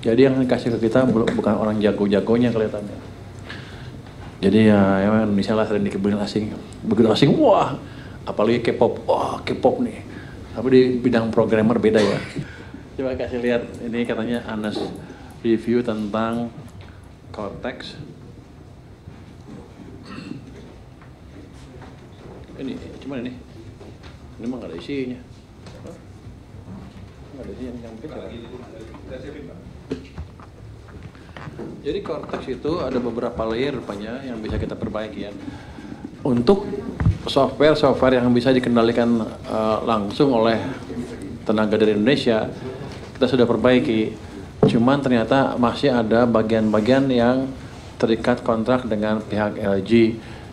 Jadi yang dikasih ke kita bukan orang jago-jagonya kelihatannya. Jadi ya Indonesia lah sering dikebelin asing. Begitu asing, wah, apalagi K-pop, wah K-pop nih. Tapi di bidang programmer beda ya. Coba kasih lihat, ini katanya Anas review tentang Cortex. Ini, cuman ini mah nggak ada isinya. Nggak ada isinya yang kecil. Jadi Cortex itu ada beberapa layer rupanya yang bisa kita perbaiki ya. Untuk software yang bisa dikendalikan langsung oleh tenaga dari Indonesia, kita sudah perbaiki. Cuman ternyata masih ada bagian-bagian yang terikat kontrak dengan pihak LG,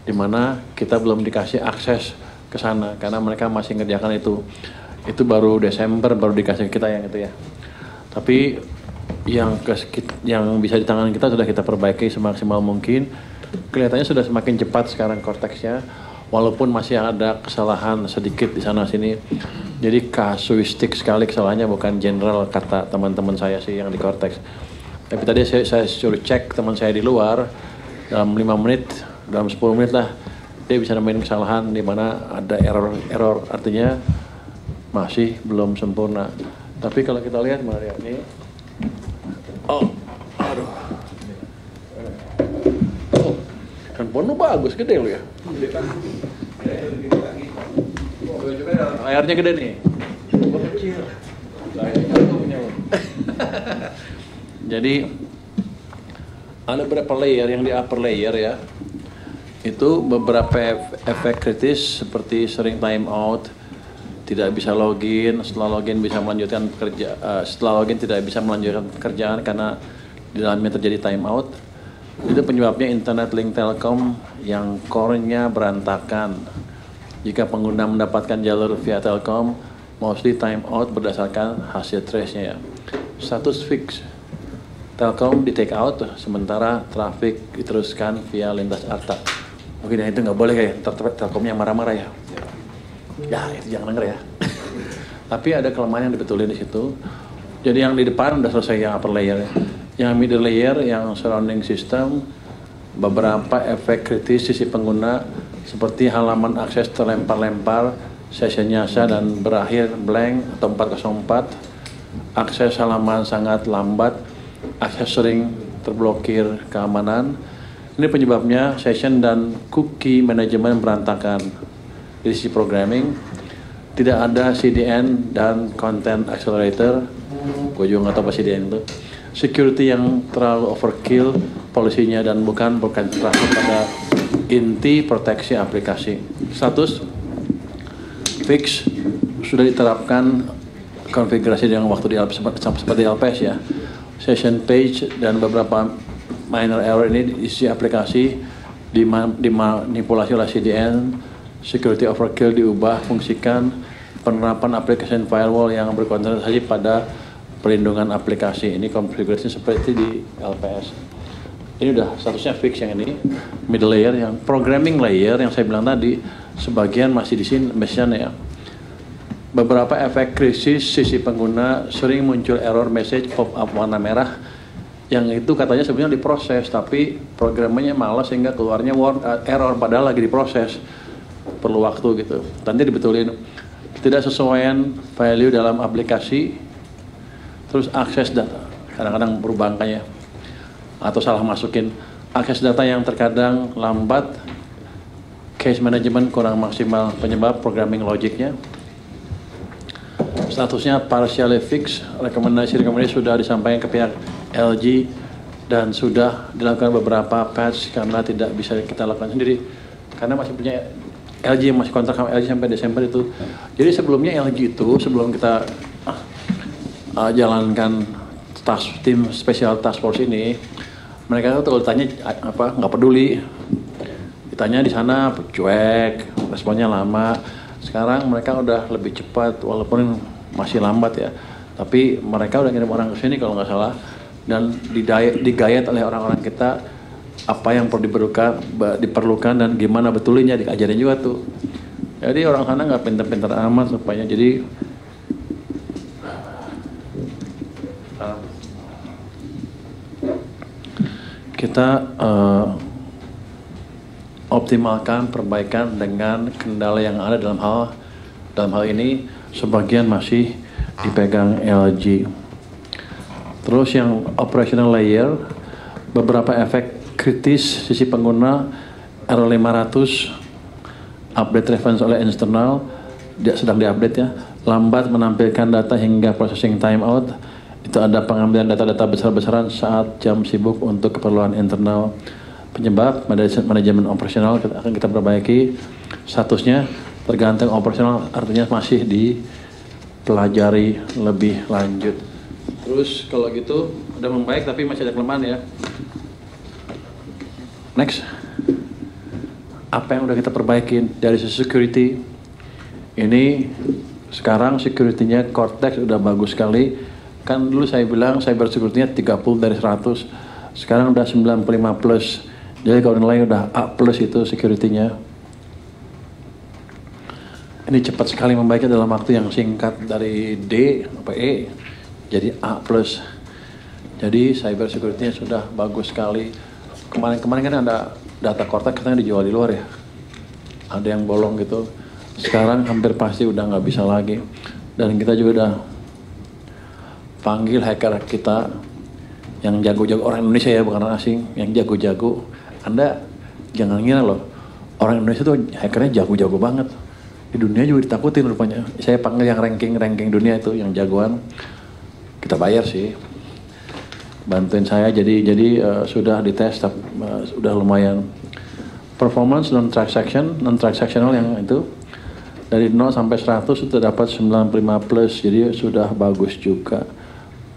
di mana kita belum dikasih akses ke sana karena mereka masih ngerjakan itu. Itu baru Desember baru dikasih kita yang itu ya. Tapi yang bisa di tangan kita sudah kita perbaiki semaksimal mungkin. Kelihatannya sudah semakin cepat sekarang Cortex-nya, walaupun masih ada kesalahan sedikit di sana sini. Jadi kasuistik sekali kesalahannya, bukan general kata teman-teman saya sih yang di Cortex. Tapi tadi saya suruh cek teman saya di luar, dalam 5 menit, dalam 10 menit lah, dia bisa nemuin kesalahan di mana ada error, artinya masih belum sempurna. Tapi kalau kita lihat, mari ini, handphone lu bagus, gede lu ya. Layarnya gede nih. Gua kecil. Layarnya lu punya lu. Jadi ada beberapa layer yang di upper layer ya. Itu beberapa efek kritis seperti sering time out, tidak bisa login, setelah login bisa melanjutkan setelah login tidak bisa melanjutkan pekerjaan karena di dalamnya terjadi time out. Itu penyebabnya internet link Telkom yang core-nya berantakan. Jika pengguna mendapatkan jalur via Telkom, mostly time out berdasarkan hasil trace-nya ya. Status fix. Telkom di take out, sementara traffic diteruskan via lintas ARTA. Mungkin itu nggak boleh kayak Telkomnya marah-marah ya. Ya itu jangan denger ya. Tapi ada kelemahan yang dibetulin di situ. Jadi yang di depan udah selesai yang upper layer ya. Yang middle layer, yang surrounding system, beberapa efek kritis sisi pengguna seperti halaman akses terlempar-lempar, session nyasa dan berakhir blank atau 404, akses halaman sangat lambat, akses sering terblokir keamanan. Ini penyebabnya session dan cookie manajemen berantakan. Di sisi programming, tidak ada CDN dan content accelerator. Gue juga nggak tahu apa CDN itu. Security yang terlalu overkill polisinya dan bukan berkonsentrasi pada inti proteksi aplikasi. Status fix sudah diterapkan konfigurasi dengan waktu seperti LPS ya. Session page dan beberapa minor error ini isi aplikasi dimanipulasi oleh CDN. Security overkill diubah fungsikan penerapan application firewall yang berkonsentrasi pada perlindungan aplikasi. Ini konfigurasi seperti di LPS. Ini udah statusnya fix yang ini. Middle layer, yang programming layer yang saya bilang tadi, sebagian masih di sini ya. Beberapa efek krisis sisi pengguna sering muncul error message pop-up warna merah yang itu katanya sebenarnya diproses, tapi programnya malas sehingga keluarnya error padahal lagi diproses. Perlu waktu gitu. Nanti dibetulin tidak sesuaian value dalam aplikasi. Terus akses data, kadang-kadang berubah angkanya atau salah masukin. Akses data yang terkadang lambat, case management kurang maksimal, penyebab programming logiknya. Statusnya partially fix, rekomendasi sudah disampaikan ke pihak LG dan sudah dilakukan beberapa patch karena tidak bisa kita lakukan sendiri. Karena masih punya LG, masih kontrak sama LG sampai Desember itu. Jadi sebelumnya LG itu, sebelum kita jalankan tim special task force ini, mereka tuh kalau ditanya apa nggak peduli, ditanya di sana cuek, responnya lama. Sekarang mereka udah lebih cepat walaupun masih lambat ya, tapi mereka udah ngirim orang ke sini kalau nggak salah, dan digayat oleh orang-orang kita apa yang perlu diperlukan dan gimana betulinnya diajarin juga tuh. Jadi orang sana nggak pintar-pintar amat supaya jadi kita optimalkan perbaikan dengan kendala yang ada dalam hal ini sebagian masih dipegang LG. Terus yang operational layer, beberapa efek kritis sisi pengguna R500 update reference oleh internal sedang diupdate ya, lambat menampilkan data hingga processing timeout. Itu ada pengambilan data-data besar-besaran saat jam sibuk untuk keperluan internal. Penyebab manajemen operasional akan kita perbaiki. Statusnya tergantung operasional, artinya masih dipelajari lebih lanjut. Terus kalau gitu udah membaik tapi masih ada kelemahan ya. Next, apa yang udah kita perbaikin dari sisi security? Ini sekarang security-nya Cortex udah bagus sekali. Kan dulu saya bilang cyber security-nya 30 dari 100. Sekarang udah 95 plus. Jadi kalau nilai udah A plus itu security-nya. Ini cepat sekali membaiknya dalam waktu yang singkat dari D sampai E jadi A plus. Jadi cyber security-nya sudah bagus sekali. Kemarin kan ada data Cortex katanya dijual di luar ya. Ada yang bolong gitu. Sekarang hampir pasti udah nggak bisa lagi. Dan kita juga udah panggil hacker kita yang jago-jago, orang Indonesia ya, bukan orang asing, yang jago-jago. Anda jangan ngira loh, orang Indonesia tuh hackernya jago-jago banget. Di dunia juga ditakutin rupanya. Saya panggil yang ranking dunia itu, yang jagoan. Kita bayar sih, bantuin saya. Jadi sudah dites, sudah lumayan. Performance non-transactional yang itu dari 0 sampai 100 sudah dapat 95 plus, jadi sudah bagus juga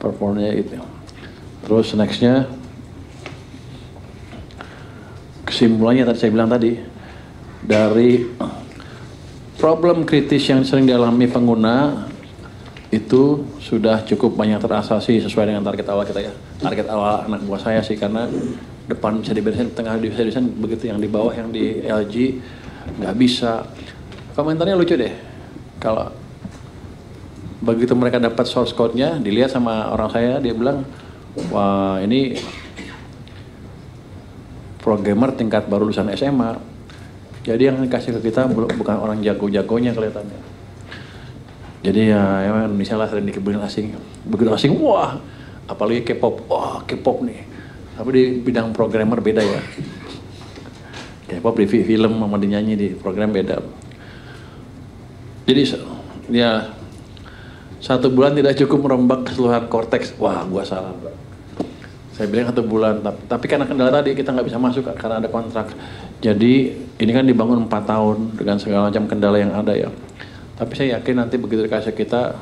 performanya itu. Terus nextnya kesimpulannya tadi saya bilang tadi, dari problem kritis yang sering dialami pengguna itu sudah cukup banyak terasasi sesuai dengan target awal kita ya. Target awal anak buah saya sih, karena depan bisa diberesin, tengah bisa diberesin, begitu yang di bawah yang di LG nggak bisa. Komentarnya lucu deh, kalau begitu mereka dapat source code-nya, dilihat sama orang saya, dia bilang, wah ini programmer tingkat baru lulusan SMA. Jadi yang dikasih ke kita bukan orang jago-jagonya kelihatannya. Jadi ya Indonesia lah sering dikebelin asing. Begitu asing, wah apalagi K-pop, wah K-pop nih. Tapi di bidang programmer beda ya. K-pop di film sama dinyanyi di program beda. Jadi ya 1 bulan tidak cukup merombak keseluruhan Cortex. Wah, gua salah, Bro. Saya bilang 1 bulan, tapi karena kendala tadi kita nggak bisa masuk karena ada kontrak. Jadi ini kan dibangun 4 tahun dengan segala macam kendala yang ada ya. Tapi saya yakin nanti begitu dikasih kita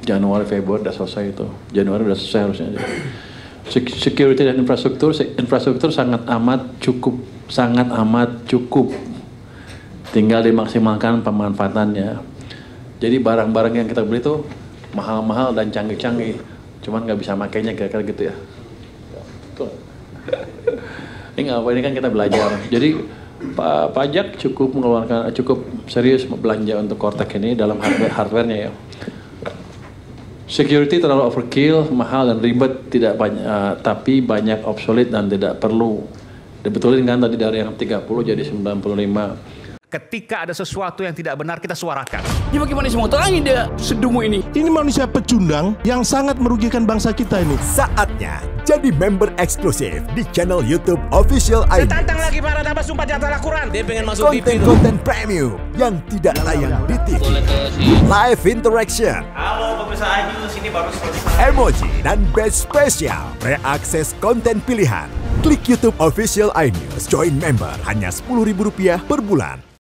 Januari Februari udah selesai itu. Januari udah selesai harusnya. Security dan infrastruktur sangat amat cukup. Tinggal dimaksimalkan pemanfaatannya. Jadi barang-barang yang kita beli itu mahal-mahal dan canggih-canggih, cuman nggak bisa makainya kira-kira gitu ya. Tuh. Ini kan kita belajar. Jadi pajak cukup serius belanja untuk Cortex ini dalam hardware-nya ya. Security terlalu overkill, mahal dan ribet, tidak banyak, tapi banyak obsolete dan tidak perlu. Dibetulin kan tadi dari yang 30 jadi 95. Ketika ada sesuatu yang tidak benar, kita suarakan. Ya bagaimana semua terangin dia sedungu ini? Ini manusia pecundang yang sangat merugikan bangsa kita ini. Saatnya jadi member eksklusif di channel YouTube Official iNews. Tantang lagi para tambah sumpah di atas Al-Quran. Dia pengen masuk TV. Konten premium yang tidak tayang di TV. Live interaction. Halo pemirsa iNews, ini baru selesai. Emoji dan badge spesial. Reakses konten pilihan. Klik YouTube Official iNews. Join member hanya Rp10.000 per bulan.